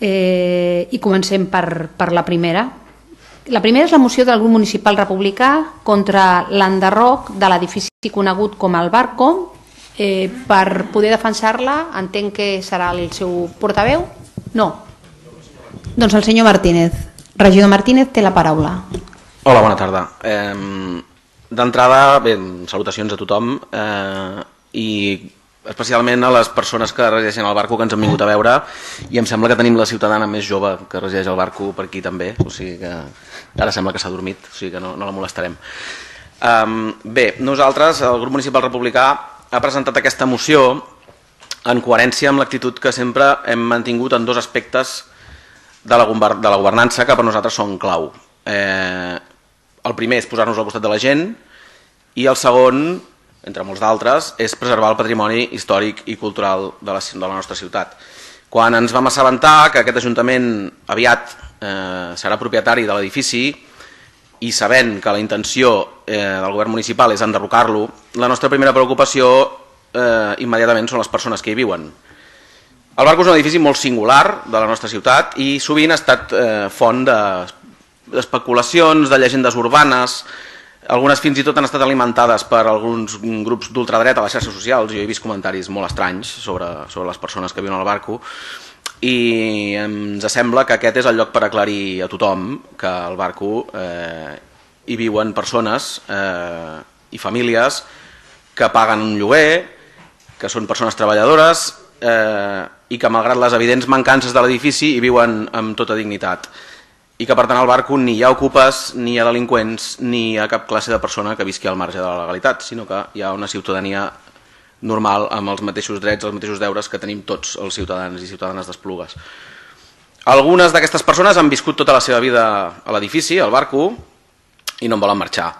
I comencem per la primera. La primera és la moció del grup municipal republicà contra l'enderroc de l'edifici conegut com el Barco. Per poder defensar-la, entenc que serà el seu portaveu? No. Doncs el senyor Martínez. Regidor Martínez té la paraula. Hola, bona tarda. D'entrada, salutacions a tothom i especialment a les persones que resideixen al Barco que ens han vingut a veure, i em sembla que tenim la ciutadana més jove que resideix al Barco per aquí també, o sigui que ara sembla que s'ha dormit, o sigui que no la molestarem. Bé, nosaltres, el grup municipal republicà, ha presentat aquesta moció en coherència amb l'actitud que sempre hem mantingut en dos aspectes de la governança que per nosaltres són clau. El primer és posar-nos al costat de la gent i el segon, entre molts d'altres, és preservar el patrimoni històric i cultural de la nostra ciutat. Quan ens vam assabentar que aquest Ajuntament aviat serà propietari de l'edifici i sabent que la intenció del govern municipal és enderrocar-lo, la nostra primera preocupació immediatament són les persones que hi viuen. El Barco és un edifici molt singular de la nostra ciutat i sovint ha estat font d'especulacions, de llegendes urbanes. Algunes fins i tot han estat alimentades per alguns grups d'ultradreta a les xarxes socials. Jo he vist comentaris molt estranys sobre les persones que viuen al Barco i ens sembla que aquest és el lloc per aclarir a tothom que al Barco hi viuen persones i famílies que paguen un lloguer, que són persones treballadores i que malgrat les evidents mancances de l'edifici hi viuen amb tota dignitat. I que per tant al Barco ni hi ha ocupes, ni hi ha delinqüents, ni hi ha cap classe de persona que visqui al marge de la legalitat, sinó que hi ha una ciutadania normal amb els mateixos drets, els mateixos deures que tenim tots els ciutadans i ciutadanes d'Esplugues. Algunes d'aquestes persones han viscut tota la seva vida a l'edifici, al Barco, i no en volen marxar.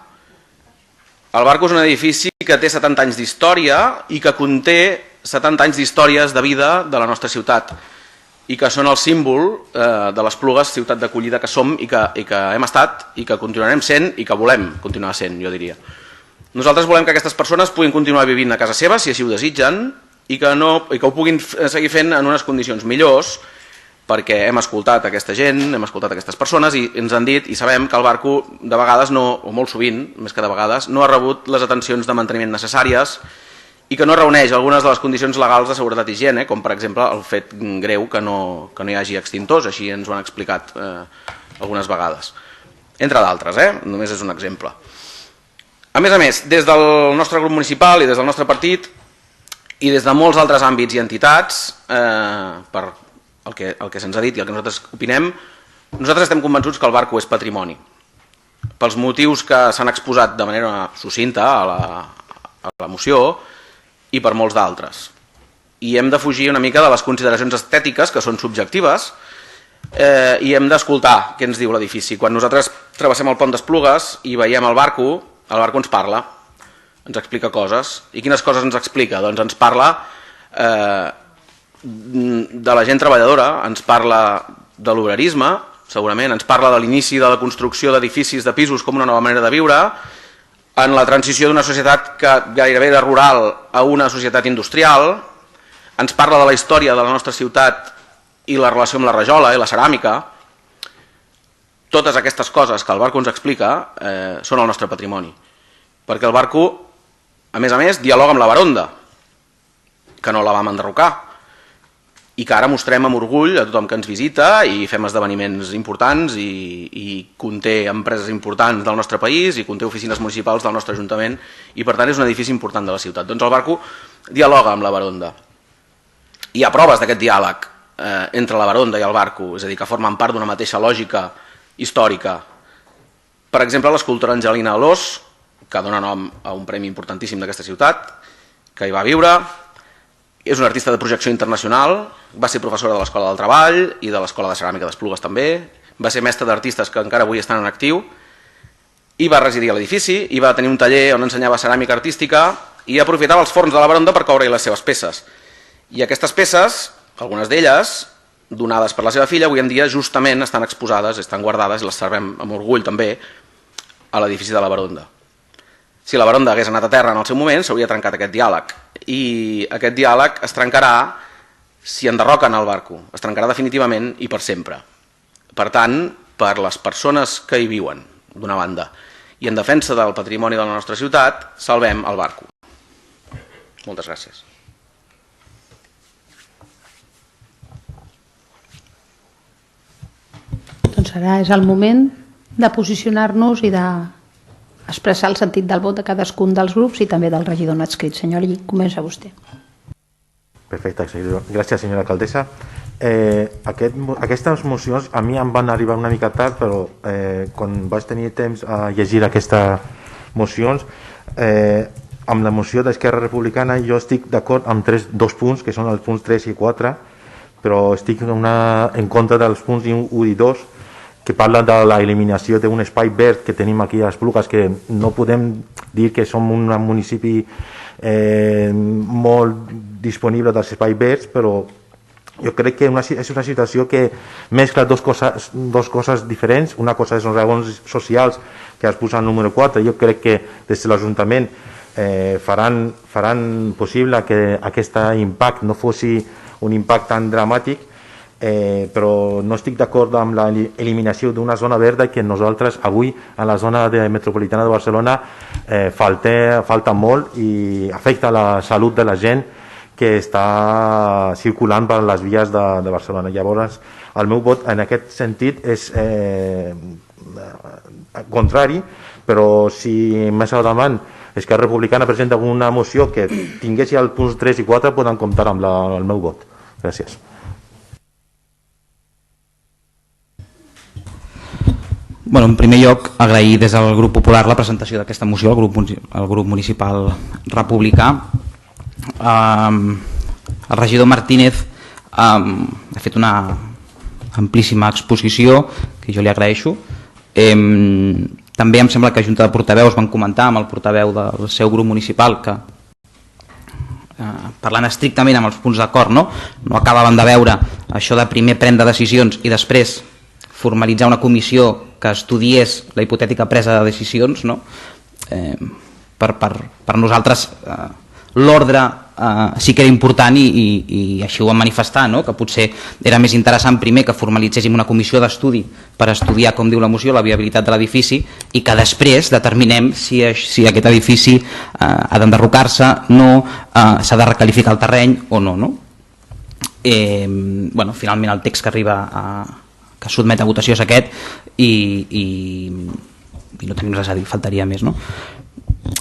El Barco és un edifici que té 70 anys d'història i que conté 70 anys d'històries de vida de la nostra ciutat i que són el símbol de l'Esplugues, ciutat d'acollida que som i que hem estat i que continuarem sent i que volem continuar sent, jo diria. Nosaltres volem que aquestes persones puguin continuar vivint a casa seva, si així ho desitgen, i que ho puguin seguir fent en unes condicions millors, perquè hem escoltat aquesta gent, hem escoltat aquestes persones i ens han dit i sabem que el Barco de vegades, o molt sovint, més que de vegades, no ha rebut les atencions de manteniment necessàries i que no reuneix algunes de les condicions legals de seguretat i higiene, com per exemple el fet greu que no hi hagi extintors, així ens ho han explicat algunes vegades. Entre d'altres, només és un exemple. A més, des del nostre grup municipal i des del nostre partit i des de molts altres àmbits i entitats, per el que se'ns ha dit i el que nosaltres opinem, nosaltres estem convençuts que el Barco és patrimoni. Pels motius que s'han exposat de manera sucinta a la moció i per molts d'altres. I hem de fugir una mica de les consideracions estètiques, que són subjectives, i hem d'escoltar què ens diu l'edifici. Quan nosaltres travessem el pont d'Esplugues i veiem el Barco ens parla, ens explica coses. I quines coses ens explica? Doncs ens parla de la gent treballadora, ens parla de l'obrerisme, segurament, ens parla de l'inici de la construcció d'edificis de pisos com una nova manera de viure, en la transició d'una societat que gairebé era rural a una societat industrial, ens parla de la història de la nostra ciutat i la relació amb la rajola i la ceràmica. Totes aquestes coses que el Barco ens explica són el nostre patrimoni, perquè el Barco, a més, dialoga amb la Baronda, que no la vam enderrocar, i que ara mostrem amb orgull a tothom que ens visita i fem esdeveniments importants i conté empreses importants del nostre país i conté oficines municipals del nostre Ajuntament i per tant és un edifici important de la ciutat. Doncs el Barco dialoga amb la Baronda. Hi ha proves d'aquest diàleg entre la Baronda i el Barco, és a dir, que formen part d'una mateixa lògica històrica. Per exemple, l'escultora Angelina Alòs, que dona nom a un premi importantíssim d'aquesta ciutat, que hi va viure, és una artista de projecció internacional, va ser professora de l'Escola del Treball i de l'Escola de Ceràmica d'Esplugues també, va ser mestra d'artistes que encara avui estan en actiu, i va residir a l'edifici, i va tenir un taller on ensenyava ceràmica artística i aprofitava els forns de la Baronda per coure-hi les seves peces. I aquestes peces, algunes d'elles, donades per la seva filla, avui en dia justament estan exposades, estan guardades, i les servem amb orgull també, a l'edifici de la Baronda. Si la Baronda hagués anat a terra en el seu moment, s'hauria trencat aquest diàleg. I aquest diàleg es trencarà Si enderroquen el barco, es trencarà definitivament i per sempre. Per tant, per les persones que hi viuen, d'una banda, i en defensa del patrimoni de la nostra ciutat, salvem el barco. Moltes gràcies. Doncs ara és el moment de posicionar-nos i d'expressar el sentit del vot de cadascun dels grups i també del regidor no adscrit. Senyor Lli, comença vostè. Perfecte, gràcies senyora alcaldessa. Aquestes mocions a mi em van arribar una mica tard, però quan vaig tenir temps a llegir aquestes mocions, amb la moció d'Esquerra Republicana jo estic d'acord amb dos punts, que són els punts 3 i 4, però estic en contra dels punts 1 i 2, que parla de l'eliminació d'un espai verd que tenim aquí a Esplugues, que no podem dir que som un municipi molt disponible dels espais verds, però jo crec que és una situació que mescla dos coses diferents. Una cosa són raons socials, que es posa el número 4. Jo crec que des de l'Ajuntament faran possible que aquest impacte no fossi un impacte tan dramàtic, però no estic d'acord amb l'eliminació d'una zona verda que nosaltres avui a la zona metropolitana de Barcelona falta molt i afecta la salut de la gent que està circulant per les vies de Barcelona. Llavors, el meu vot en aquest sentit és contrari, però si més endavant Esquerra Republicana presenta una moció que tinguessi els punts 3 i 4, poden comptar amb el meu vot. Gràcies. Bueno, en primer lloc, agrair des del grup popular la presentació d'aquesta moció, el grup municipal republicà. El regidor Martínez ha fet una amplíssima exposició que jo li agraeixo. També em sembla que a Junta de Portaveus van comentar amb el portaveu del seu grup municipal que parlant estrictament amb els punts d'acord, no acabaven de veure això de primer prendre decisions i després formalitzar una comissió que estudiés la hipotètica presa de decisions, no? Per nosaltres l'ordre sí que era important i així ho vam manifestar, no? Que potser era més interessant primer que formalitzéssim una comissió d'estudi per estudiar, com diu la moció, la viabilitat de l'edifici i que després determinem si aquest edifici ha d'enderrocar-se, no, s'ha de recalificar el terreny o no, no? Bueno, finalment el text que arriba que sotmet a votació és aquest i no tenim res a dir, faltaria més, no?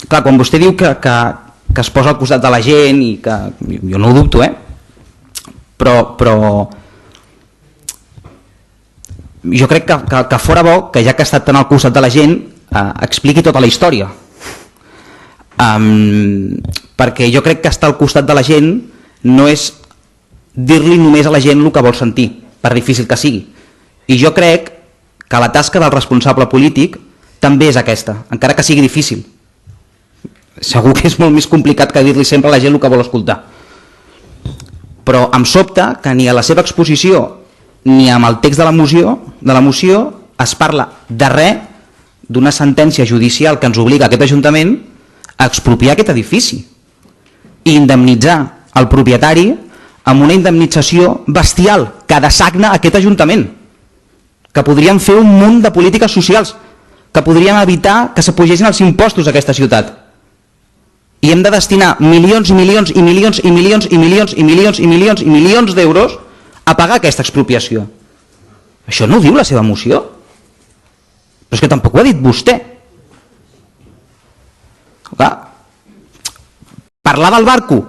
Clar, quan vostè diu que es posa al costat de la gent i que jo no ho dubto, però jo crec que fora bo que ja que ha estat tan al costat de la gent expliqui tota la història, perquè jo crec que estar al costat de la gent no és dir-li només a la gent el que vol sentir, per difícil que sigui. I jo crec que la tasca del responsable polític també és aquesta, encara que sigui difícil. Segur que és molt més complicat que dir-li sempre a la gent el que vol escoltar. Però em sobta que ni a la seva exposició ni amb el text de la moció es parla de res d'una sentència judicial que ens obliga a aquest Ajuntament a expropiar aquest edifici i indemnitzar el propietari amb una indemnització bestial que dessagna aquest Ajuntament, que podríem fer un munt de polítiques socials, que podríem evitar que s'apugessin els impostos a aquesta ciutat. I hem de destinar milions i milions i milions i milions i milions i milions i milions i milions d'euros a pagar aquesta expropiació. Això no ho diu la seva moció? Però és que tampoc ho ha dit vostè. Clar, parlar del barco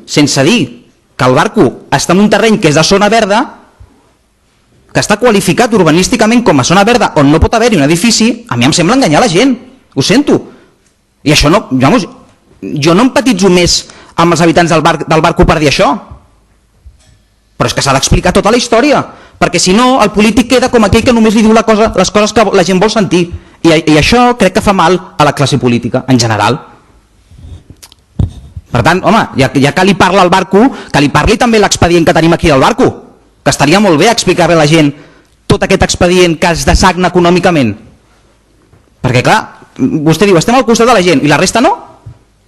sense dir que el barco està en un terreny que és de zona verda, que està qualificat urbanísticament com a zona verda on no pot haver-hi un edifici, a mi em sembla enganyar la gent, ho sento. I això no, vamos, jo no empatitzo més amb els habitants del barco per dir això, però és que s'ha d'explicar tota la història, perquè si no el polític queda com aquell que només li diu les coses que la gent vol sentir, i això crec que fa mal a la classe política en general. Per tant, home, ja que li parla al barco, que li parli també l'expedient que tenim aquí del barco, que estaria molt bé explicar-li a la gent tot aquest expedient que es dessagna econòmicament. Perquè clar, vostè diu, estem al costat de la gent, i la resta no?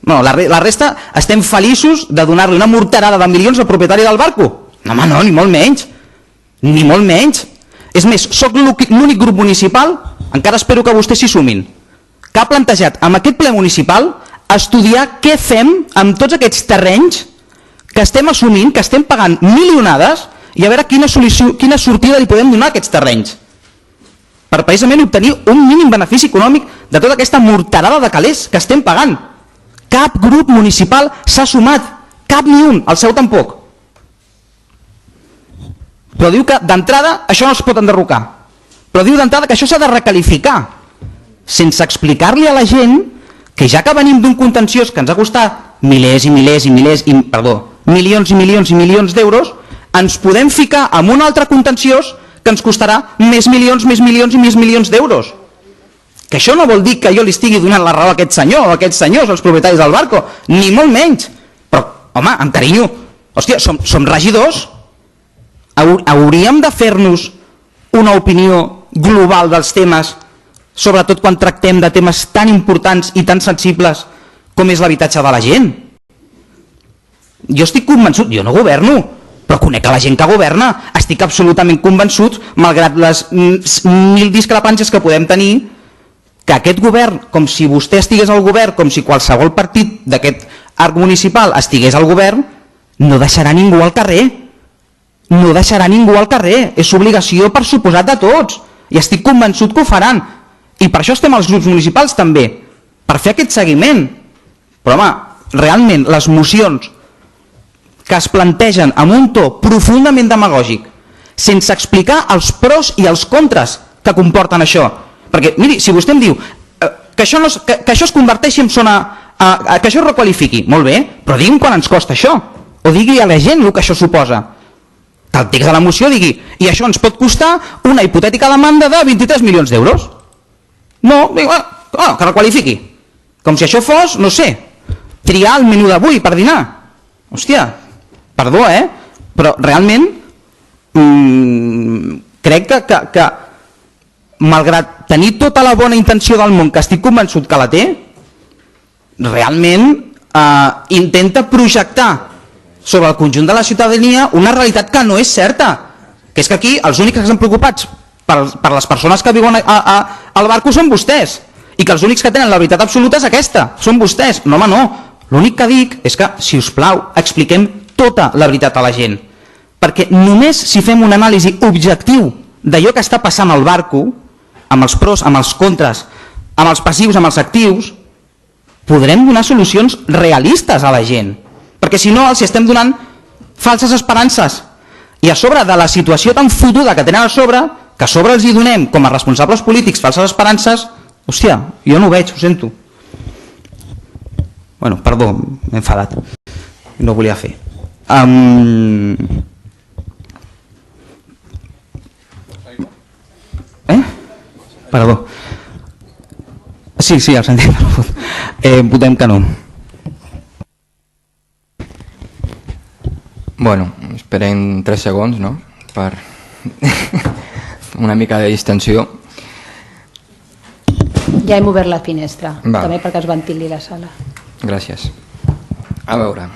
No, la resta estem feliços de donar-li una morterada de milions al propietari del barco. No, home, no, ni molt menys. Ni molt menys. És més, sóc l'únic grup municipal, encara espero que vostès s'hi sumin, que ha plantejat amb aquest ple municipal estudiar què fem amb tots aquests terrenys que estem assumint, que estem pagant milionades, i a veure quina sortida li podem donar a aquests terrenys per precisament obtenir un mínim benefici econòmic de tota aquesta morterada de calés que estem pagant. Cap grup municipal s'ha sumat, cap ni un, el seu tampoc. Però diu que d'entrada això no es pot enderrocar, però diu d'entrada que això s'ha de recalificar, sense explicar-li a la gent que ja que venim d'un contenciós que ens ha costat milions i milions d'euros, ens podem ficar en un altre contenciós que ens costarà més milions i més milions d'euros. Que això no vol dir que jo li estigui donant la raó a aquest senyor o a aquests senyors, els propietaris del barco, ni molt menys. Però, home, amb carinyo, hòstia, som regidors. Hauríem de fer-nos una opinió global dels temes, sobretot quan tractem de temes tan importants i tan sensibles com és l'habitatge de la gent. Jo estic convençut, jo no governo, però conec a la gent que governa, estic absolutament convençut, malgrat les 1000 discrepàncies que podem tenir, que aquest govern, com si vostè estigués al govern, com si qualsevol partit d'aquest arc municipal estigués al govern, no deixarà ningú al carrer. No deixarà ningú al carrer, és obligació per suposat de tots, i estic convençut que ho faran, i per això estem als grups municipals també, per fer aquest seguiment. Però home, realment les mocions que es plantegen amb un to profundament demagògic, sense explicar els pros i els contres que comporten això, perquè miri, si vostè em diu que això es converteixi en zona, que això es requalifiqui, molt bé, però digui'm quan ens costa això, o digui a la gent el que això suposa. Que el text de la moció digui, i això ens pot costar una hipotètica demanda de 23 milions d'euros. No, que requalifiqui. Com si això fos, no sé, triar el menú d'avui per dinar. Hòstia, perdó, però realment crec que malgrat tenir tota la bona intenció del món, que estic convençut que la té, realment intenta projectar sobre el conjunt de la ciutadania una realitat que no és certa, que és que aquí els únics que estan preocupats per les persones que viuen al barco són vostès, i que els únics que tenen la veritat absoluta és aquesta, són vostès. No, home, no, l'únic que dic és que, si us plau, expliquem tota la veritat a la gent, perquè només si fem un anàlisi objectiu d'allò que està passant al barco, amb els pros, amb els contres, amb els passius, amb els actius, podrem donar solucions realistes a la gent. Perquè si no els estem donant falses esperances, i a sobre de la situació tan fotuda que tenen a sobre, que a sobre els hi donem com a responsables polítics falses esperances, hòstia, jo no ho veig, ho sento. Bueno, perdó, m'he enfadat, no ho volia fer. Perdó. Sí, el sentim. Votem que no. Bueno, esperem 3 segons, no?, per una mica de distensió. Ja hem obert la finestra, Va. també perquè es ventili la sala. Gràcies. A veure,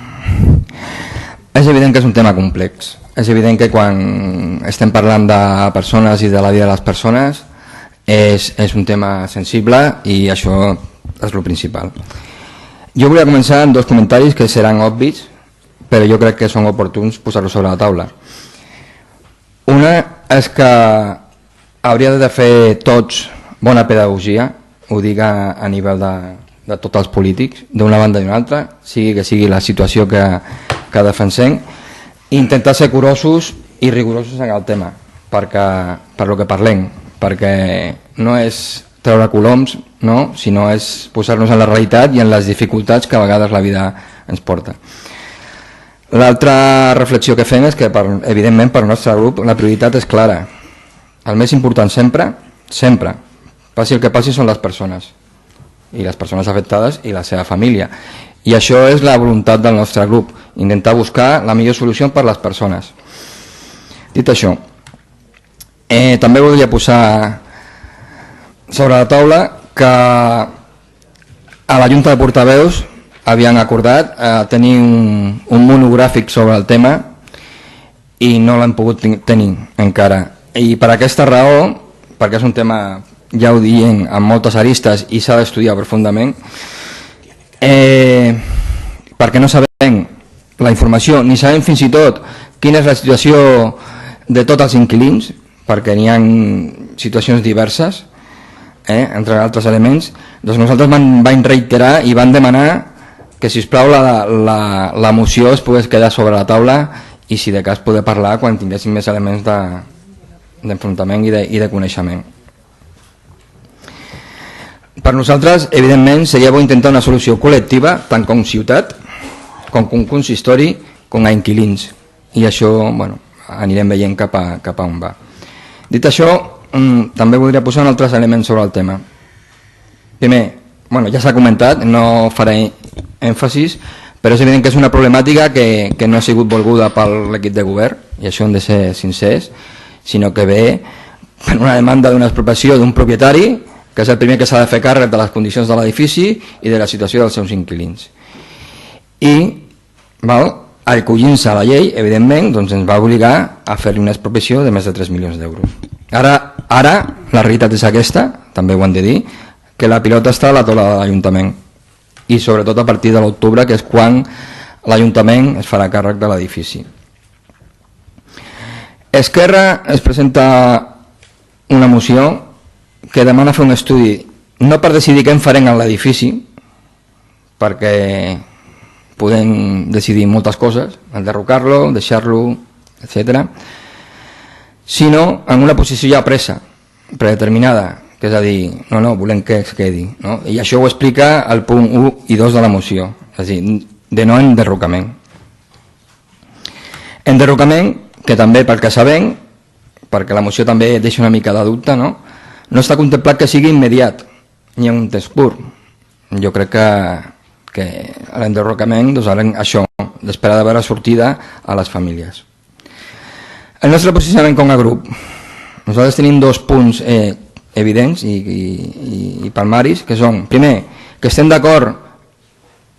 és evident que és un tema complex. És evident que quan estem parlant de persones i de la vida de les persones és un tema sensible, i això és el principal. Jo volia començar amb 2 comentaris que seran obvis, però jo crec que són oportuns posar-los sobre la taula. Una és que hauria de fer tots bona pedagogia, ho dic a nivell de tots els polítics, d'una banda i d'una altra, sigui que sigui la situació que defensem, i intentar ser curosos i rigorosos en el tema, per lo que parlem, perquè no és treure coloms, no? Sinó és posar-nos en la realitat i en les dificultats que a vegades la vida ens porta. L'altra reflexió que fem és que, evidentment, per al nostre grup la prioritat és clara. El més important sempre, passi el que passi, són les persones, i les persones afectades i la seva família. I això és la voluntat del nostre grup, intentar buscar la millor solució per a les persones. Dit això, també volia posar sobre la taula que a la Junta de Portaveus havien acordat tenir un monogràfic sobre el tema, i no l'han pogut tenir encara. I per aquesta raó, perquè és un tema, ja ho diem, amb moltes aristes i s'ha d'estudiar profundament, perquè no sabem la informació, ni sabem fins i tot quina és la situació de tots els inquilins, perquè n'hi ha situacions diverses, entre altres elements. Doncs nosaltres vam reiterar i vam demanar que, sisplau, la moció es pogués quedar sobre la taula i, si de cas, poder parlar quan tinguéssim més elements d'enfrontament i de coneixement. Per nosaltres, evidentment, seria bo intentar una solució col·lectiva, tant com ciutat, com consistori, com a inquilins. I això, bueno, anirem veient cap a on va. Dit això, també voldria posar altres elements sobre el tema. Primer, bueno, ja s'ha comentat, no faré èmfasis, però és evident que és una problemàtica que no ha sigut volguda per l'equip de govern, i això hem de ser sincers, sinó que ve per una demanda d'una expropiació d'un propietari, que és el primer que s'ha de fer càrrec de les condicions de l'edifici i de la situació dels seus inquilins. I, acollint-se a la llei, evidentment, doncs ens va obligar a fer-li una expropiació de més de 3 milions d'euros. Ara, la realitat és aquesta, també ho hem de dir, que la pilota està a la taula de l'Ajuntament, i sobretot a partir de l'octubre, que és quan l'Ajuntament es farà càrrec de l'edifici. Esquerra es presenta una moció que demana fer un estudi, no per decidir què en farem en l'edifici, perquè podem decidir moltes coses, enderrocar-lo, deixar-lo, etc., sinó en una posició ja presa, predeterminada, que és a dir, no, volem que es quedi. No? I això ho explica el punt 1 i 2 de la moció, és a dir, de no enderrocament. Enderrocament, que també, pel que sabem, perquè la moció també deixa una mica de dubte, no està contemplat que sigui immediat, ni un temps curt. Jo crec que l'enderrocament, doncs, això, d'esperar de veure sortida a les famílies. El nostre posicionament com a grup. Nosaltres tenim 2 punts evidents i palmaris, que són, primer, que estem d'acord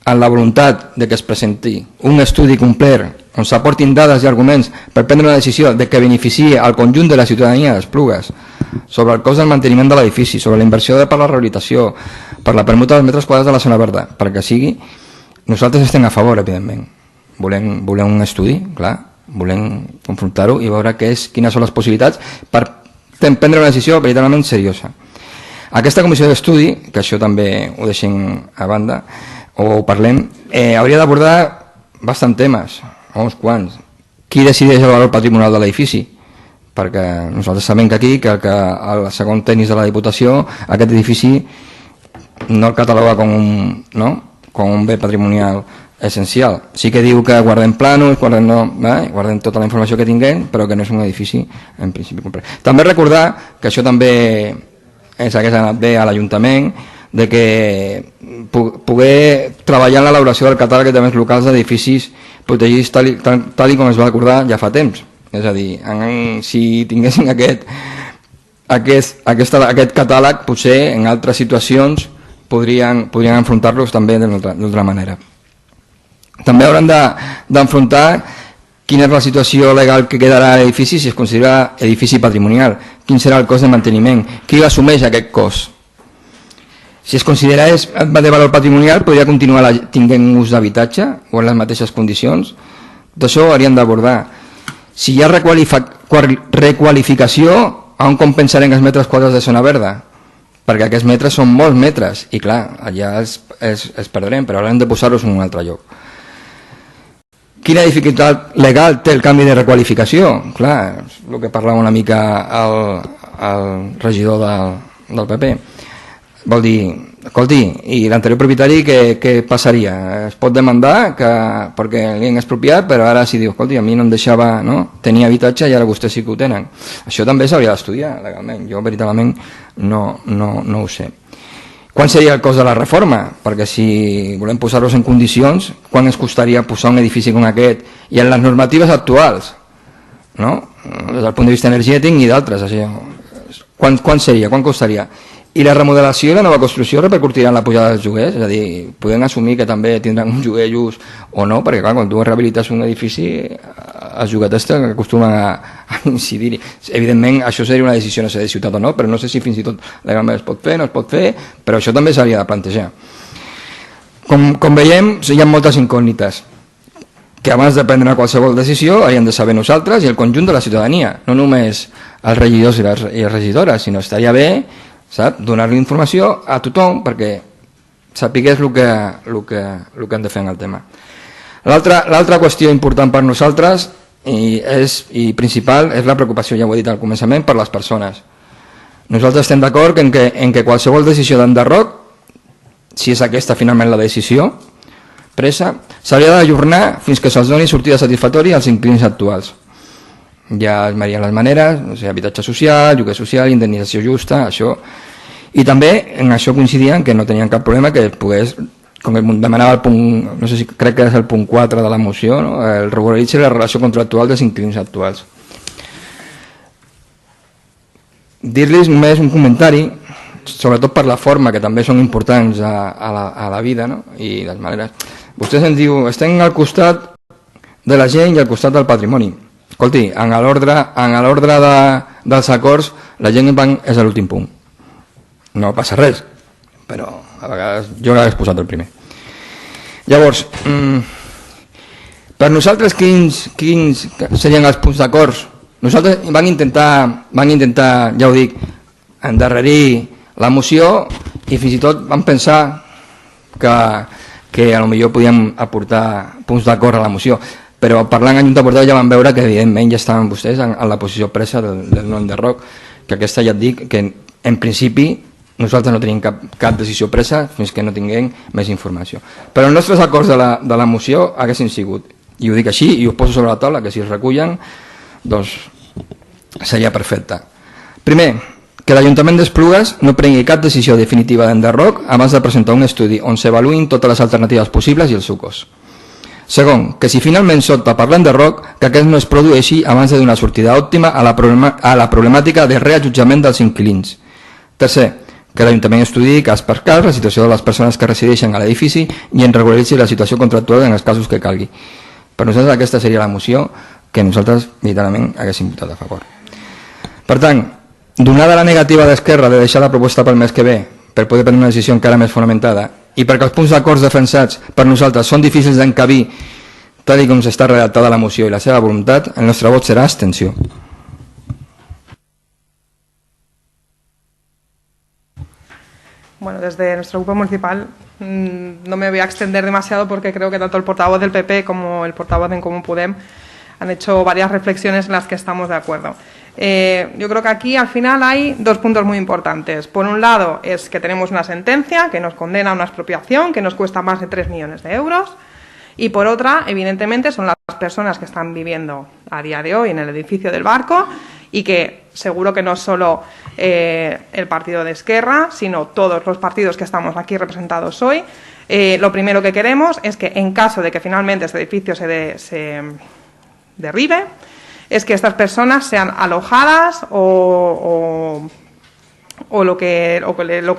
en la voluntat de que es presenti un estudi complet on s'aportin dades i arguments per prendre una decisió de que beneficiï al conjunt de la ciutadania d'Esplugues sobre el cost del manteniment de l'edifici, sobre la inversió per la rehabilitació, per la permuta dels metres quadrats de la zona verda, perquè sigui, nosaltres estem a favor, evidentment. Volem un estudi, clar, volem confrontar-ho i veure quines són les possibilitats per prendre una decisió veritablement seriosa. Aquesta comissió d'estudi, que això també ho deixem a banda, o parlem, hauria d'abordar bastants temes, uns quants. Qui decideix el valor patrimonial de l'edifici? Perquè nosaltres sabem que aquí, que el segon tècnic de la Diputació, aquest edifici no el cataloga com un bé patrimonial essencial. Sí que diu que guardem planos, guardem tota la informació que tinguem, però que no és un edifici en principi complet. També recordar que això també s'hagués anat bé a l'Ajuntament, de que poder treballar en l'elaboració del catàleg de béns locals d'edificis protegits tal com es va acordar ja fa temps. És a dir, si tinguessin aquest catàleg, potser en altres situacions podrien enfrontar-los també d'altra manera. També hauran d'enfrontar quina és la situació legal que quedarà a l'edifici si es considera edifici patrimonial, quin serà el cost de manteniment, qui assumeix aquest cost. Si es considera de valor patrimonial, podria continuar tinguent ús d'habitatge o en les mateixes condicions. D'això ho hauríem d'abordar. Si hi ha requalificació, on compensarem els metres quadrats de zona verda? Perquè aquests metres són molts metres i clar, allà els perdrem, però haurem de posar-los en un altre lloc. Quina dificultat legal té el canvi de requalificació? Clar, és el que parlava una mica el regidor del PP. Vol dir, escolti, i l'anterior propietari què passaria? Es pot demandar perquè li han expropiat, però ara si diu, escolti, a mi no em deixava tenir habitatge i ara vostès sí que ho tenen. Això també s'hauria d'estudiar legalment. Jo veritablement no ho sé. Quan seria el cost de la reforma? Perquè si volem posar-los en condicions, quan ens costaria posar un edifici com aquest? I en les normatives actuals, des del punt de vista energètic i d'altres. Quan seria? Quan costaria? I la remodelació i la nova construcció repercutiran en la pujada dels lloguers? És a dir, podem assumir que també tindran un lloguer just o no? Perquè clar, quan tu rehabilites un edifici, els juguetes que acostumen a incidir-hi. Evidentment, això seria una decisió, no sé de ciutat o no, però no sé si fins i tot legalment es pot fer, no es pot fer, però això també s'hauria de plantejar. Com veiem, hi ha moltes incògnites que abans de prendre qualsevol decisió hauríem de saber nosaltres i el conjunt de la ciutadania, no només els regidors i les regidores, sinó estaria bé donar-li informació a tothom perquè sapigués el que hem de fer en el tema. L'altra qüestió important per nosaltres i principal és la preocupació, ja ho he dit al començament, per les persones. Nosaltres estem d'acord en que qualsevol decisió d'enderroc, si és aquesta finalment la decisió presa, s'hauria d'ajornar fins que se'ls doni sortida satisfactòria als inquilins actuals. Ja es marien les maneres, no sé, habitatge social, lloguer social, indemnització justa, això. I també en això coincidien que no tenien cap problema que pogués, com que demanava el punt, no sé si crec que és el punt 4 de la moció, no? El regularitzi la relació contractual dels inquilins actuals. Dir-los només un comentari, sobretot per la forma, que també són importants a la vida, no? I les maneres. Vostè ens diu, estem al costat de la gent i al costat del patrimoni. Escolti, en l'ordre dels acords, la gent és l'últim punt. No passa res, però a vegades jo l'hagués posat el primer. Llavors, per nosaltres quins serien els punts d'acords? Nosaltres van intentar, ja ho dic, endarrerir la moció i fins i tot vam pensar que a lo millor podíem aportar punts d'acord a la moció, però parlant en Junta Portaveu ja vam veure que evidentment ja estaven vostès en la posició presa del no enderroc, que aquesta ja et dic que en principi nosaltres no tenim cap decisió presa fins que no tinguem més informació. Però els nostres acords de la moció haguessin sigut, i ho dic així i ho poso sobre la taula, que si es recullen doncs seria perfecte. Primer, que l'Ajuntament d'Esplugues no prengui cap decisió definitiva d'enderroc abans de presentar un estudi on s'avaluïn totes les alternatives possibles i el seu cost. Segon, que si finalment s'opta per l'enderroc, que aquest no es produeixi abans de donar sortida òptima a la problemàtica de reallotjament dels inquilins. Tercer, que l'Ajuntament estudi cas per cas la situació de les persones que resideixen a l'edifici i en regularitzi la situació contractual en els casos que calgui. Per nosaltres aquesta seria la moció que nosaltres literalment haguéssim votat a favor. Per tant, donada la negativa d'Esquerra de deixar la proposta pel mes que ve per poder prendre una decisió encara més fonamentada i perquè els punts d'acords defensats per nosaltres són difícils d'encabir tal com s'està redactada la moció i la seva voluntat, el nostre vot serà abstenció. Bueno, desde nuestro grupo municipal no me voy a extender demasiado porque creo que tanto el portavoz del PP como el portavoz de En Comú Podem han hecho varias reflexiones en las que estamos de acuerdo. Yo creo que aquí al final hay dos puntos muy importantes. Por un lado es que tenemos una sentencia que nos condena a una expropiación que nos cuesta más de 3 millones de euros y por otra, evidentemente, son las personas que están viviendo a día de hoy en el edificio del Barco y que seguro que no solo el partido de Esquerra, sino todos los partidos que estamos aquí representados hoy, lo primero que queremos es que en caso de que finalmente este edificio se derribe, es que estas personas sean alojadas o lo que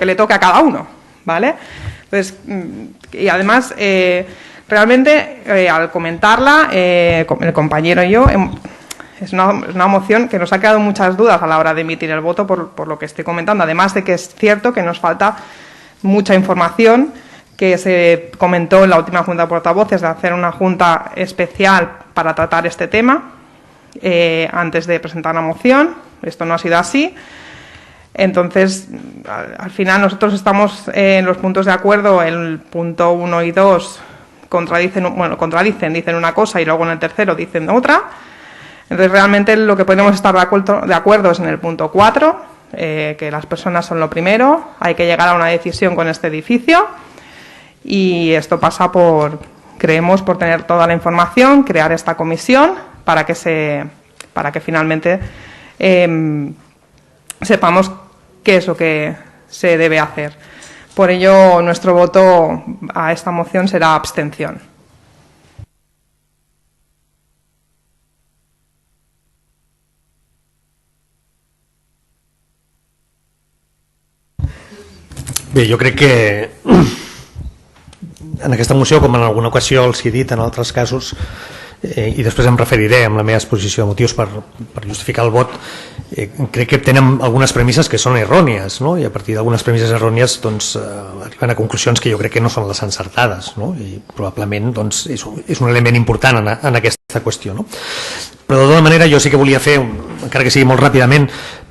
le toque a cada uno, ¿vale? Entonces, y además, realmente, al comentarla, el compañero y yo, es una moción que nos ha quedado muchas dudas a la hora de emitir el voto por lo que estoy comentando, además de que es cierto que nos falta mucha información que se comentó en la última Junta de Portavoces de hacer una junta especial para tratar este tema antes de presentar la moción. Esto no ha sido así. Entonces, al final nosotros estamos en los puntos de acuerdo, el punto 1 y 2 dicen una cosa y luego en el tercero dicen otra. Entonces, realmente lo que podemos estar de acuerdo es en el punto 4, que las personas son lo primero, hay que llegar a una decisión con este edificio y esto pasa creemos, por tener toda la información, crear esta comisión para que finalmente sepamos qué es lo que se debe hacer. Por ello, nuestro voto a esta moción será abstención. Bé, jo crec que en aquesta moció, com en alguna ocasió els he dit en altres casos, i després em referiré amb la meva exposició de motius per justificar el vot, crec que tenen algunes premisses que són errònies, no? I a partir d'algunes premisses errònies doncs, arriben a conclusions que jo crec que no són les encertades, no? I probablement doncs, és un element important en aquesta qüestió, no? Però de tota manera jo sí que volia fer, encara que sigui molt ràpidament,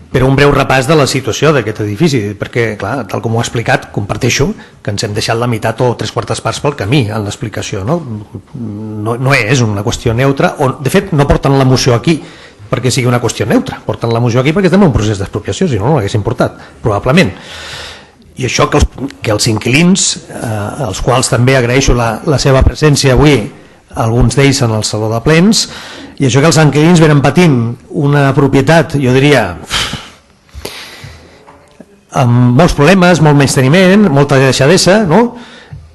però un breu repàs de la situació d'aquest edifici, perquè, clar, tal com ho he explicat, comparteixo que ens hem deixat la meitat o 3/4 parts pel camí en l'explicació, no? No és una qüestió neutra, o de fet no porten la moció aquí perquè sigui una qüestió neutra, porten la moció aquí perquè estem en un procés d'expropiació, si no l'haguessin portat, probablement. I això que els inquilins, als quals també agraeixo la seva presència avui, alguns d'ells en el Saló de Plens, i això que els inquilins venen patint una propietat, jo diria, amb molts problemes, molt menysteniment, molta deixadesa, no?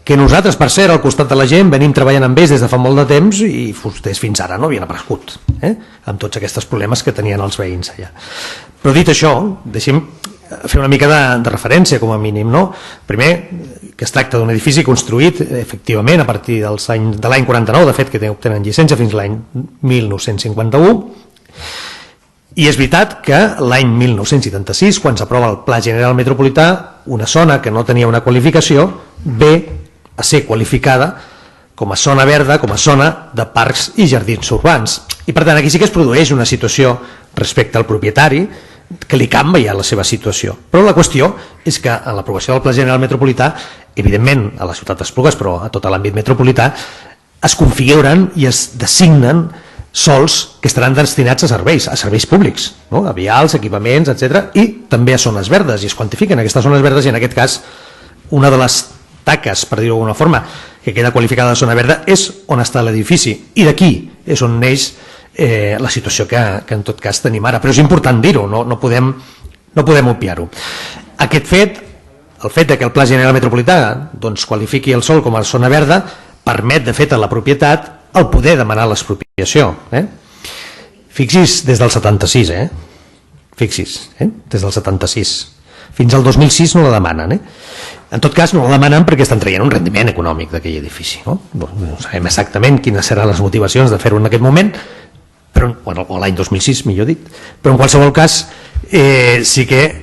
Que nosaltres, per cert, al costat de la gent, venim treballant amb ells des de fa molt de temps i vostès fins ara no havien aparegut, amb tots aquests problemes que tenien els veïns allà. Però dit això, deixem fer una mica de referència, com a mínim, no? Primer, que es tracta d'un edifici construït, efectivament, a partir de l'any 49, de fet, que obtenen llicència fins l'any 1951, i és veritat que l'any 1976, quan s'aprova el Pla General Metropolità, una zona que no tenia una qualificació ve a ser qualificada com a zona verda, com a zona de parcs i jardins urbans. I per tant aquí sí que es produeix una situació respecte al propietari que li canvia la seva situació. Però la qüestió és que en l'aprovació del Pla General Metropolità, evidentment a la ciutat d'Esplugues, però a tot l'àmbit metropolità, es configuren i es designen sols que estaran destinats a serveis públics, no? A vials, equipaments, etc. I també a zones verdes, i es quantifiquen aquestes zones verdes, i en aquest cas una de les taques, per dir-ho d'alguna forma, que queda qualificada de zona verda és on està l'edifici, i d'aquí és on neix la situació que en tot cas tenim ara. Però és important dir-ho, no podem obviar-ho. Aquest fet, el fet que el Pla General Metropolità doncs, qualifiqui el sòl com a zona verda, permet de fet a la propietat el poder demanar l'expropiació. Fixi's des del 76, des del 76. Fins al 2006 no la demanen. En tot cas, no la demanen perquè estan traient un rendiment econòmic d'aquell edifici. No sabem exactament quines seran les motivacions de fer-ho en aquest moment, però, o l'any 2006, millor dit, però en qualsevol cas sí que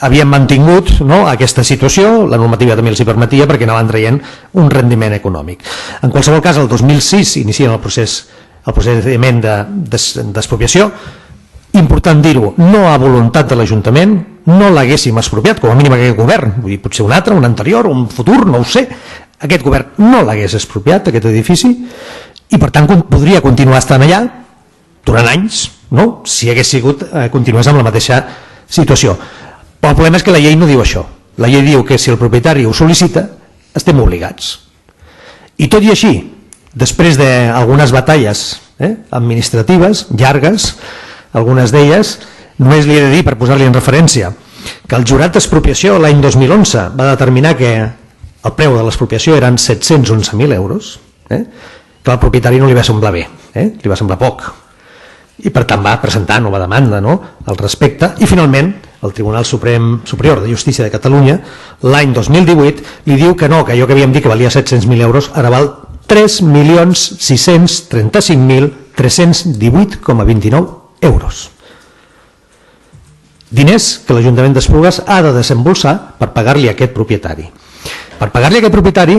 havien mantingut aquesta situació, la normativa també els hi permetia perquè anaven traient un rendiment econòmic. En qualsevol cas, el 2006 inicien el procediment d'expropiació. Important dir-ho, no a voluntat de l'Ajuntament, no l'haguéssim expropiat, com a mínim aquest govern, vull dir, potser un altre, un anterior, un futur, no ho sé, aquest govern no l'hagués expropiat, aquest edifici, i per tant podria continuar estant allà durant anys, no? Si hagués sigut, continués amb la mateixa situació. Però el problema és que la llei no diu això. La llei diu que si el propietari ho sol·licita, estem obligats. I tot i així, després d'algunes batalles administratives llargues, algunes d'elles, només li he de dir, per posar-li en referència, que el jurat d'expropiació l'any 2011 va determinar que el preu de l'expropiació eren 711.000 euros, que al propietari no li va semblar bé, li va semblar poc, i per tant va presentar nova demanda al respecte, i finalment el Tribunal Superior de Justícia de Catalunya l'any 2018 li diu que no, que allò que havíem dit que valia 700.000 euros ara val 3.635.318,29 euros. Diners que l'Ajuntament d'Esplugues ha de desembolsar per pagar-li a aquest propietari. Per pagar-li a aquest propietari,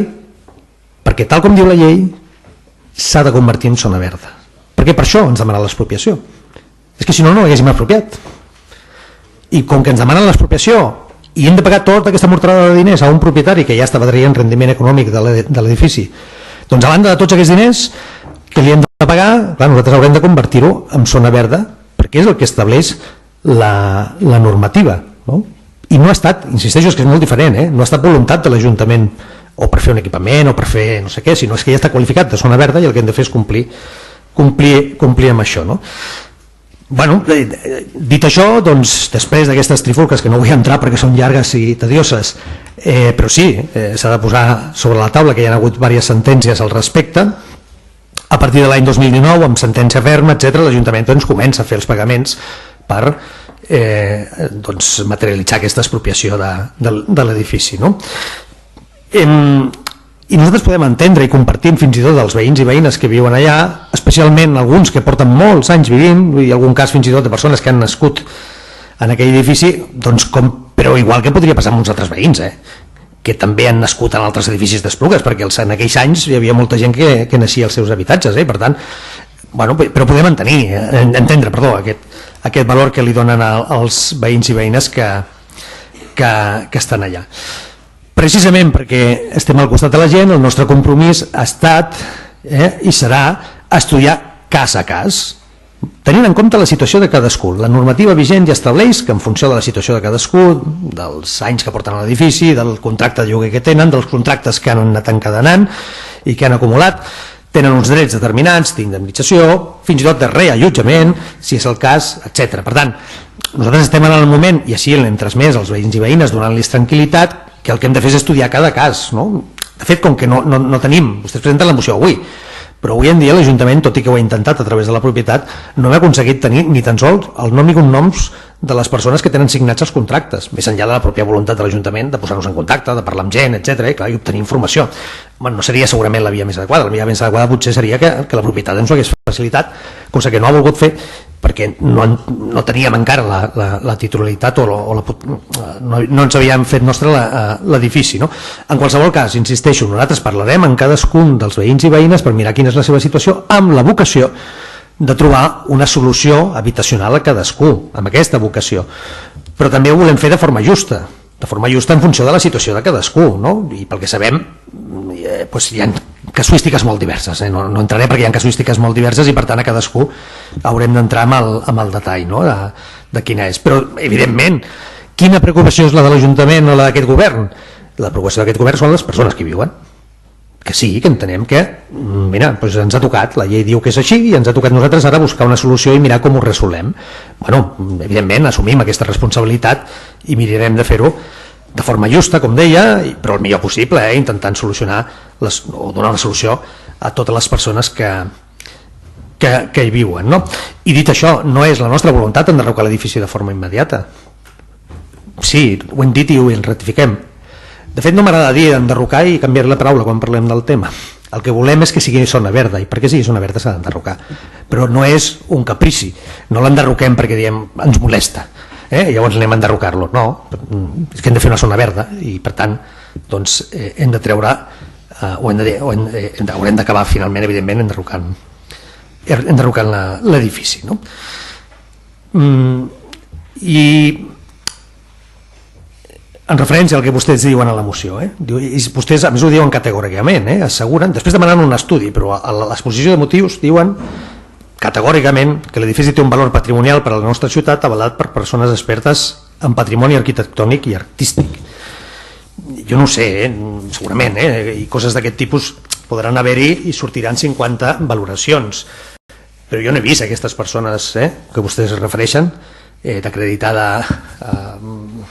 perquè tal com diu la llei, s'ha de convertir en zona verda. Perquè per això ens demanen l'expropiació. És que si no, no l'haguéssim expropiat. I com que ens demanen l'expropiació i hem de pagar tota aquesta morterada de diners a un propietari que ja estava traient rendiment econòmic de l'edifici, doncs a banda de tots aquests diners que li hem de pagar, clar, nosaltres haurem de convertir-ho en zona verda, perquè és el que estableix la normativa, no? I no ha estat, insisteixo, és que és molt diferent, no ha estat voluntat de l'Ajuntament o per fer un equipament o per fer no sé què, sinó és que ja està qualificat de zona verda i el que hem de fer és complir amb això, no? Bueno, dit això, doncs, després d'aquestes trifulques, que no vull entrar perquè són llargues i tedioses, però sí, s'ha de posar sobre la taula que hi ha hagut diverses sentències al respecte. A partir de l'any 2019, amb sentència ferma, etc., l'Ajuntament doncs, comença a fer els pagaments per materialitzar aquesta expropiació de l'edifici. No? I nosaltres podem entendre i compartim fins i tot els veïns i veïnes que viuen allà, especialment alguns que porten molts anys vivint, i algun cas fins i tot de persones que han nascut en aquell edifici, doncs però igual que podria passar amb uns altres veïns, que també han nascut en altres edificis d'Esplugues, perquè en aquells anys hi havia molta gent que naixia als seus habitatges, per tant, però podem entendre aquest valor que li donen als veïns i veïnes que estan allà. Precisament perquè estem al costat de la gent, el nostre compromís ha estat i serà estudiar cas a cas, tenint en compte la situació de cadascú. La normativa vigent ja estableix que en funció de la situació de cadascú, dels anys que porten a l'edifici, del contracte de lloguer que tenen, dels contractes que han anat encadenant i que han acumulat, tenen uns drets determinats d'indemnització, fins i tot de reallotjament, si és el cas, etc. Per tant, nosaltres estem en el moment, i així l'hem transmès als veïns i veïnes, donant-los tranquil·litat, que el que hem de fer és estudiar cada cas. De fet, com que no tenim, vostès presenten la moció avui, però avui en dia l'Ajuntament, tot i que ho ha intentat a través de la propietat, no ha aconseguit tenir ni tan sols el nom i cognoms de les persones que tenen signats els contractes, més enllà de la pròpia voluntat de l'Ajuntament de posar-nos en contacte, de parlar amb gent, etc. i obtenir informació. No seria segurament la via més adequada, la via més adequada potser seria que la propietat ens ho hagués facilitat, cosa que no ha volgut fer perquè no teníem encara la titularitat o no ens havíem fet nostre l'edifici. En qualsevol cas, insisteixo, nosaltres parlarem amb cadascun dels veïns i veïnes per mirar quina és la seva situació, amb la vocació de trobar una solució habitacional a cadascú, amb aquesta vocació. Però també ho volem fer de forma justa en funció de la situació de cadascú, i pel que sabem hi ha casuístiques molt diverses, no entraré perquè hi ha casuístiques molt diverses i per tant a cadascú haurem d'entrar amb el detall de quina és. Però evidentment, quina preocupació és la de l'Ajuntament o la d'aquest govern? La preocupació d'aquest govern són les persones que hi viuen, que sí, que entenem que ens ha tocat, la llei diu que és així i ens ha tocat nosaltres ara buscar una solució i mirar com ho resolem. Evidentment assumim aquesta responsabilitat i mirarem de fer-ho de forma justa, com deia, però el millor possible, intentant solucionar o donar una solució a totes les persones que hi viuen. I dit això, no és la nostra voluntat enderrocar l'edifici de forma immediata. Sí, ho hem dit i ho ratifiquem. De fet, no m'agrada dir enderrocar i canviar la paraula quan parlem del tema. El que volem és que sigui zona verda, i perquè sigui zona verda s'ha d'enderrocar. Però no és un caprici, no l'enderroquem perquè diem ens molesta, i llavors anem a enderrocar-lo. No, és que hem de fer una zona verda i per tant hem de treure haurem d'acabar finalment, evidentment, enderrocant l'edifici. I en referència al que vostès diuen a la moció, vostès a més ho diuen categòricament, asseguren, després demanen un estudi, però a l'exposició de motius diuen categòricament que l'edifici té un valor patrimonial per a la nostra ciutat avalat per persones expertes en patrimoni arquitectònic i artístic. Jo no ho sé, segurament, i coses d'aquest tipus podran haver-hi i sortiran 50 valoracions, però jo no he vist aquestes persones que vostès es refereixen d'acreditada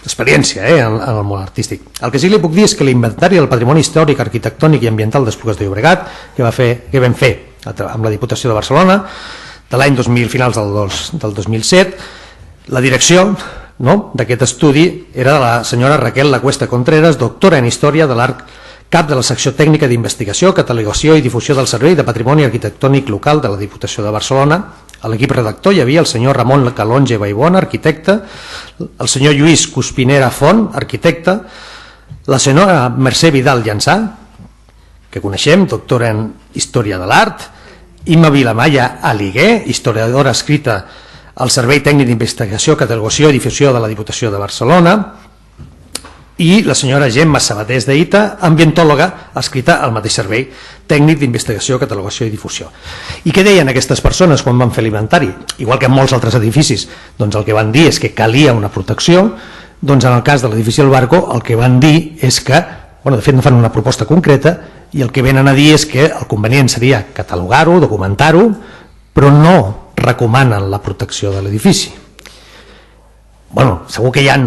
experiència en el món artístic. El que sí li puc dir és que l'inventari del patrimoni històric, arquitectònic i ambiental d'Esplugues de Llobregat que vam fer amb la Diputació de Barcelona de l'any 2000, finals del 2007, la direcció d'aquest estudi era de la senyora Raquel Lacuesta Contreras, doctora en Història de l'Art, cap de la secció tècnica d'investigació, catalogació i difusió del Servei de Patrimoni Arquitectònic Local de la Diputació de Barcelona. A l'equip redactor hi havia el senyor Ramon Calonge Baibona, arquitecte, el senyor Lluís Cuspinera Font, arquitecte, la senyora Mercè Vidal Llançà, que coneixem, doctora en Història de l'Art, Imma Vilamalla Aliguer, historiadora escrita al Servei Tècnic d'Investigació, Catalogació i Difusió de la Diputació de Barcelona, i la senyora Gemma Sabatés d'Ita, ambientòloga, escrita al mateix Servei Tècnic d'Investigació, Catalogació i Difusió. I què deien aquestes persones quan van fer l'inventari? Igual que en molts altres edificis, doncs el que van dir és que calia una protecció, doncs en el cas de l'edifici del Barco el que van dir és que, de fet no fan una proposta concreta, i el que venen a dir és que el convenient seria catalogar-ho, documentar-ho, però no recomanen la protecció de l'edifici. Segur que hi ha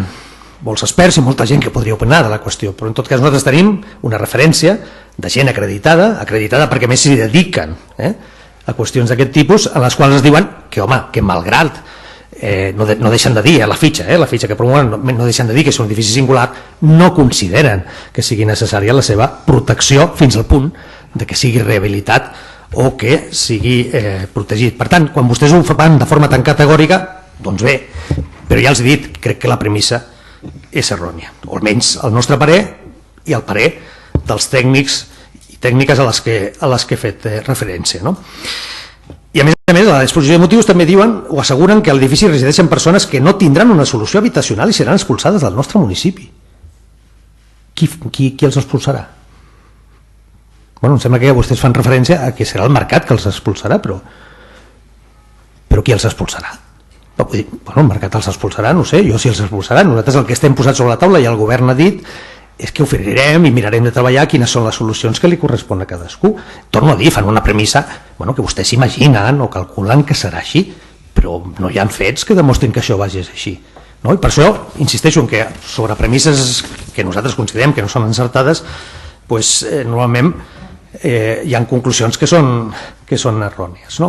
molts experts i molta gent que podria opinar de la qüestió, però en tot cas nosaltres tenim una referència de gent acreditada perquè més s'hi dediquen a qüestions d'aquest tipus, en les quals es diuen que, home, que malgrat no deixen de dir, la fitxa que promouen, no deixen de dir que és un edifici singular, no consideren que sigui necessària la seva protecció fins al punt de que sigui rehabilitat o que sigui protegit. Per tant, quan vostès ho fan de forma tan categòrica, doncs bé, però ja els he dit, crec que la premissa és errònia, o almenys el nostre parer i el parer dels tècnics i tècniques a les que he fet referència, no? I a més, a l'exposició de motius també diuen o asseguren que a l'edifici resideixen persones que no tindran una solució habitacional i seran expulsades del nostre municipi. Qui els expulsarà? Bueno, em sembla que vostès fan referència a que serà el mercat que els expulsarà, però qui els expulsarà? Bueno, el mercat els expulsarà, no sé, jo si els expulsarà. Nosaltres el que estem posats sobre la taula i el govern ha dit és que oferirem i mirarem de treballar quines són les solucions que li correspon a cadascú. Torno a dir, fan una premissa que vostès s'imaginen o calculen que serà així, però no hi ha fets que demostrin que això vagi així. I per això insisteixo en que sobre premisses que nosaltres considerem que no són encertades, normalment hi ha conclusions que són errònies.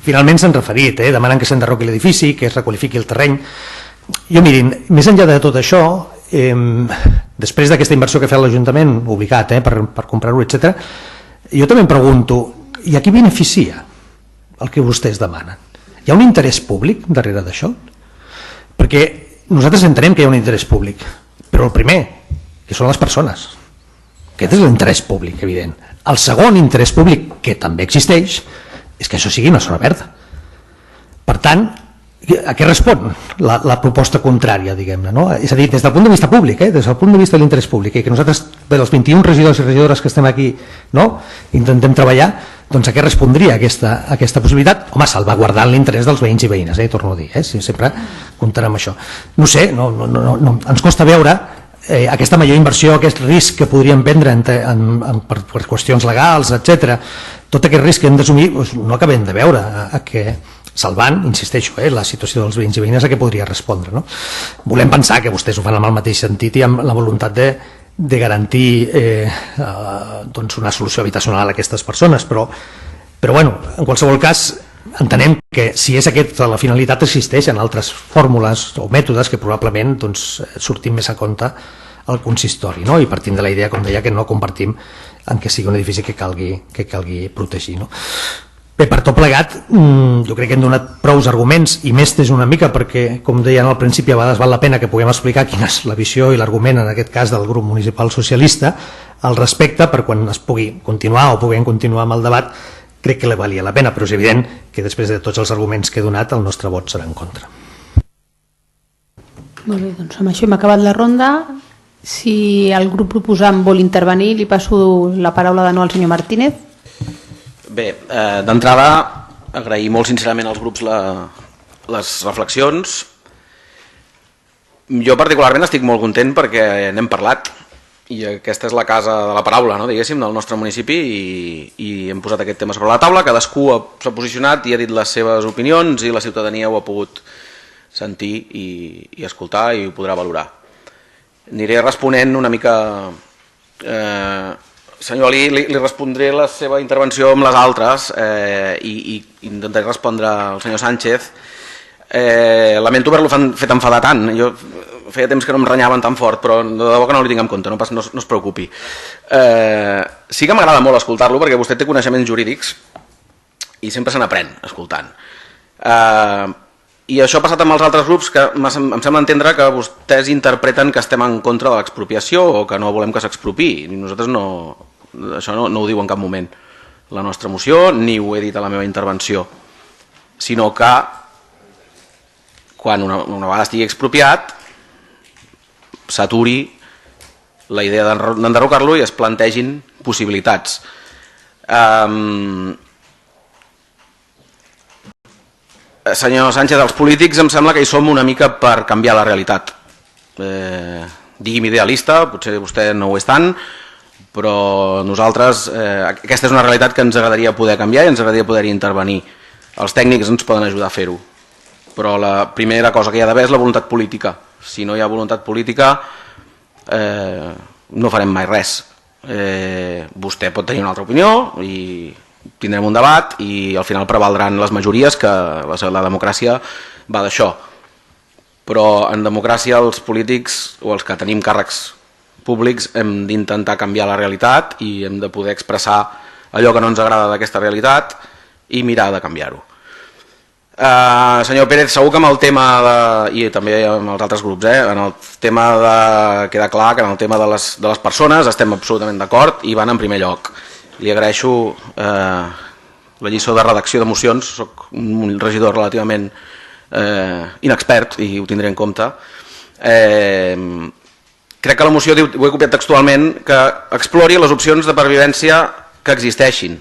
Finalment s'han referit, demanen que s'enderroqui l'edifici, que es requalifiqui el terreny. Jo, mirin, més enllà de tot això, després d'aquesta inversió que ha fet l'Ajuntament, obligat per comprar-ho, etc., jo també em pregunto, i a qui beneficia el que vostès demanen? Hi ha un interès públic darrere d'això? Perquè nosaltres entenem que hi ha un interès públic, però el primer, que són les persones. Aquest és l'interès públic, evident. El segon interès públic, que també existeix, és que això sigui una zona verda. Per tant, a què respon la proposta contrària, diguem-ne, no? És a dir, des del punt de vista públic, des del punt de vista de l'interès públic, i que nosaltres, dels 21 regidors i regidores que estem aquí, intentem treballar, doncs a què respondria aquesta possibilitat? Home, salvaguardant l'interès dels veïns i veïnes, torno a dir, sempre comptarem amb això. No sé, ens costa veure aquesta major inversió, aquest risc que podríem prendre per qüestions legals, etc. Tot aquest risc que hem d'assumir no acabem de veure salvant, insisteixo, la situació dels veïns i veïnes a què podria respondre. Volem pensar que vostès ho fan amb el mateix sentit i amb la voluntat de garantir una solució habitacional a aquestes persones, però en qualsevol cas entenem que si és aquesta la finalitat existeixen altres fórmules o mètodes que probablement sortim més a compte al consistori, i partint de la idea, com deia, que no compartim en que sigui un edifici que calgui protegir. Bé, per tot plegat, jo crec que hem donat prous arguments i més és una mica perquè, com deien al principi, a vegades val la pena que puguem explicar quina és la visió i l'argument, en aquest cas del grup municipal socialista, al respecte, per quan es pugui continuar o puguem continuar amb el debat, crec que valia la pena, però és evident que després de tots els arguments que he donat, el nostre vot serà en contra. Molt bé, doncs amb això hem acabat la ronda. Si el grup proposant vol intervenir, li passo la paraula de nou al senyor Martínez. Bé, d'entrada, agrair molt sincerament als grups les reflexions. Jo particularment estic molt content perquè n'hem parlat i aquesta és la casa de la paraula, diguéssim, del nostre municipi i hem posat aquest tema sobre la taula, cadascú s'ha posicionat i ha dit les seves opinions i la ciutadania ho ha pogut sentir i escoltar i ho podrà valorar. Aniré responent una mica... Senyor Ali, li respondré la seva intervenció amb les altres i intentaré respondre al senyor Sánchez. Lamento haver-lo fet enfadar tant. Jo feia temps que no em renyaven tan fort, però de debò que no li tinc en compte, no es preocupi. Sí que m'agrada molt escoltar-lo perquè vostè té coneixements jurídics i sempre se n'aprèn escoltant. I això ha passat amb els altres grups que em sembla entendre que vostès interpreten que estem en contra de l'expropiació o que no volem que s'expropiï. Nosaltres això no ho diu en cap moment la nostra moció, ni ho he dit a la meva intervenció, sinó que quan una vegada estigui expropiat s'aturi la idea d'enderrocar-lo i es plantegin possibilitats. Senyor Sánchez, els polítics em sembla que hi som una mica per canviar la realitat. Digui'm idealista, potser vostè no ho és tant, però nosaltres, aquesta és una realitat que ens agradaria poder canviar i ens agradaria poder intervenir. Els tècnics ens poden ajudar a fer-ho, però la primera cosa que hi ha d'haver és la voluntat política. Si no hi ha voluntat política, no farem mai res. Vostè pot tenir una altra opinió i tindrem un debat i al final prevaldran les majories, que la democràcia va d'això. però en democràcia els polítics o els que tenim càrrecs públics hem d'intentar canviar la realitat i hem de poder expressar allò que no ens agrada d'aquesta realitat i mirar de canviar-ho. Senyor Pérez, segur que amb el tema i també amb els altres grups, en el tema queda clar que en el tema de les persones estem absolutament d'acord i van en primer lloc. Li agraeixo la lliçó de redacció de mocions, soc un regidor relativament inexpert i ho tindré en compte. Crec que la moció diu, ho he copiat textualment, que explori les opcions de pervivència que existeixin.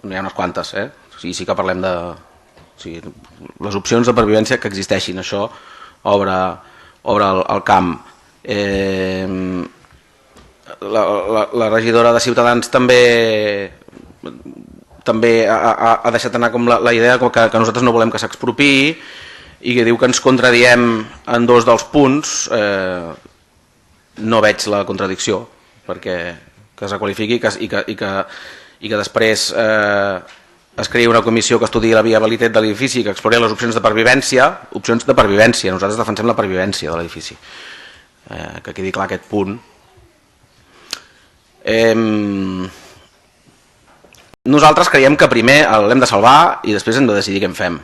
N'hi ha unes quantes, sí que parlem de les opcions de pervivència que existeixin, això obre el camp. La regidora de Ciutadans també ha deixat anar com la idea que nosaltres no volem que s'expropiï i que diu que ens contradiem en dos dels punts. No veig la contradicció perquè que es requalifiqui i que després es creï una comissió que estudiï la viabilitat de l'edifici i que explori les opcions de pervivència. Nosaltres defensem la pervivència de l'edifici, que quedi clar aquest punt. Nosaltres creiem que primer l'hem de salvar i després hem de decidir què en fem,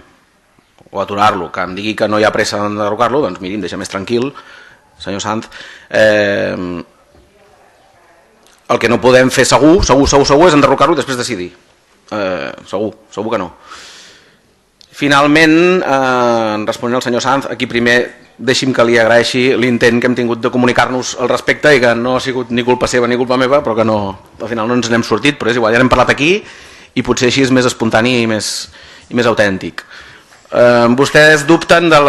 o aturar-lo. Que em digui que no hi ha pressa en derrocar-lo, doncs miri, em deixa més tranquil, senyor Sanz. El que no podem fer segur és enderrocar-lo i després decidir. Segur que no. Finalment, responent al senyor Sanz, aquí primer deixi'm que li agraeixi l'intent que hem tingut de comunicar-nos al respecte i que no ha sigut ni culpa seva ni culpa meva, però que al final no ens n'hem sortit, però és igual, ja n'hem parlat aquí i potser així és més espontani i més autèntic. Vostès dubten del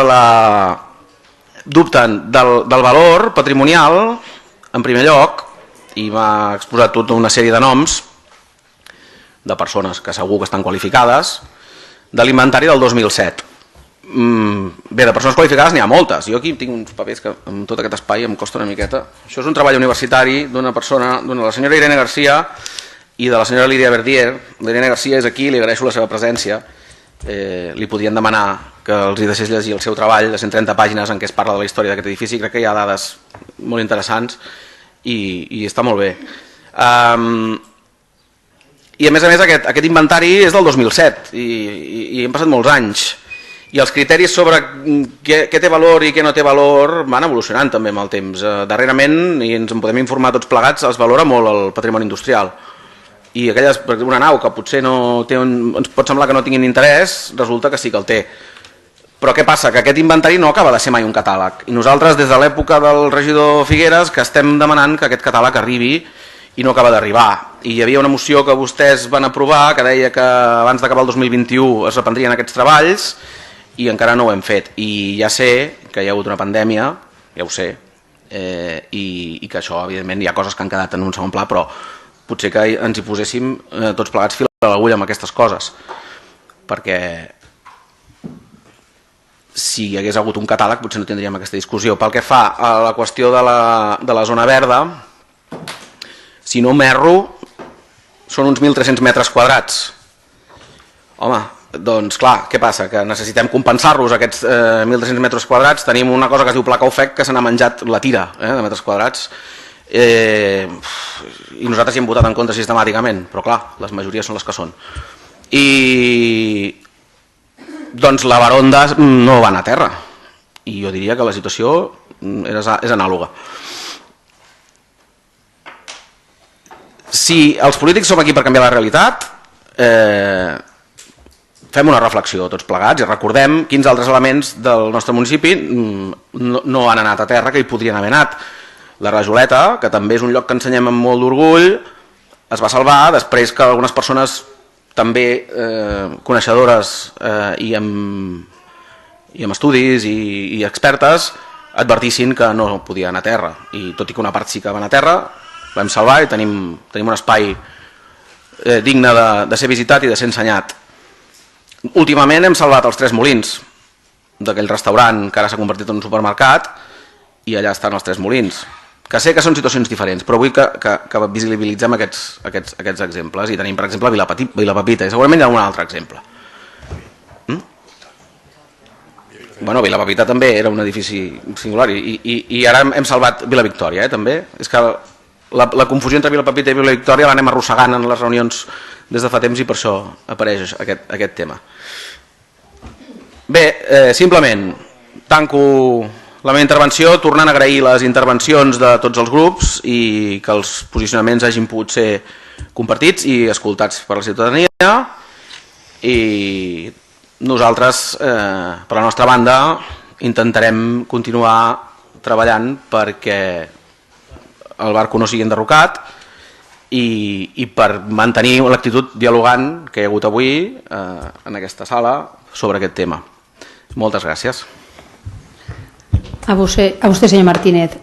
valor patrimonial, en primer lloc, i m'ha exposat tota una sèrie de noms de persones que segur que estan qualificades, de l'inventari del 2007. Bé, de persones qualificades n'hi ha moltes. Jo aquí tinc uns papers que amb tot aquest espai em costa una miqueta. Això és un treball universitari d'una persona, de la senyora Irene Garcia i de la senyora Lídia Verdier. L'Irene Garcia és aquí, li agraeixo la seva presència. Li podien demanar que els hi deixés llegir el seu treball de 130 pàgines en què es parla de la història d'aquest edifici. Crec que hi ha dades molt interessants i està molt bé. I a més aquest inventari és del 2007 i han passat molts anys. I els criteris sobre què té valor i què no té valor van evolucionant també amb el temps. Darrerament, i ens en podem informar tots plegats, es valora molt el patrimoni industrial. I una nau que potser ens pot semblar que no tinguin interès, resulta que sí que el té. Però què passa? Que aquest inventari no acaba de ser mai un catàleg. I nosaltres, des de l'època del regidor Figueres, que estem demanant que aquest catàleg arribi i no acaba d'arribar. I hi havia una moció que vostès van aprovar que deia que abans d'acabar el 2021 es reprendrien aquests treballs i encara no ho hem fet. I ja sé que hi ha hagut una pandèmia, ja ho sé, i que això, evidentment, hi ha coses que han quedat en un segon pla, però potser que ens hi poséssim tots plegats fil a l'agulla amb aquestes coses. Perquè si hi hagués hagut un catàleg potser no tindríem aquesta discussió. Pel que fa a la qüestió de la zona verda, si no m'erro, són uns 1.300 metres quadrats. Home, doncs clar, què passa? Que necessitem compensar-los aquests 1.300 metres quadrats. Tenim una cosa que es diu placa ofec que se n'ha menjat la tira de metres quadrats i nosaltres hi hem votat en contra sistemàticament, però clar, les majories són les que són. I doncs la Baronda no va anar a terra i jo diria que la situació és anàloga. Si els polítics som aquí per canviar la realitat, fem una reflexió tots plegats i recordem quins altres elements del nostre municipi no han anat a terra que hi podrien haver anat. La Rajoleta, que també és un lloc que ensenyem amb molt d'orgull, es va salvar després que algunes persones també coneixedores i amb estudis i expertes advertissin que no podia anar a terra. I tot i que una part sí que va anar a terra, l'hem salvar i tenim un espai digne de ser visitat i de ser ensenyat. Últimament hem salvat els Tres Molins, d'aquell restaurant que ara s'ha convertit en un supermercat, i allà estan els Tres Molins, que sé que són situacions diferents, però vull que visibilitzem aquests exemples. I tenim, per exemple, Vila Pepita, i segurament hi ha algun altre exemple. Bueno, Vila Pepita també era un edifici singular i ara hem salvat Vila Victòria, també. És que la confusió entre Vila Pepita i Vila Victòria l'anem arrossegant en les reunions des de fa temps i per això apareix aquest tema. Bé, simplement tanco la meva intervenció tornant a agrair les intervencions de tots els grups i que els posicionaments hagin pogut ser compartits i escoltats per la ciutadania, i nosaltres, per la nostra banda, intentarem continuar treballant perquè el barco no sigui enderrocat i per mantenir l'actitud dialogant que hi ha hagut avui en aquesta sala sobre aquest tema. Moltes gràcies. A vostè, senyor Martínez.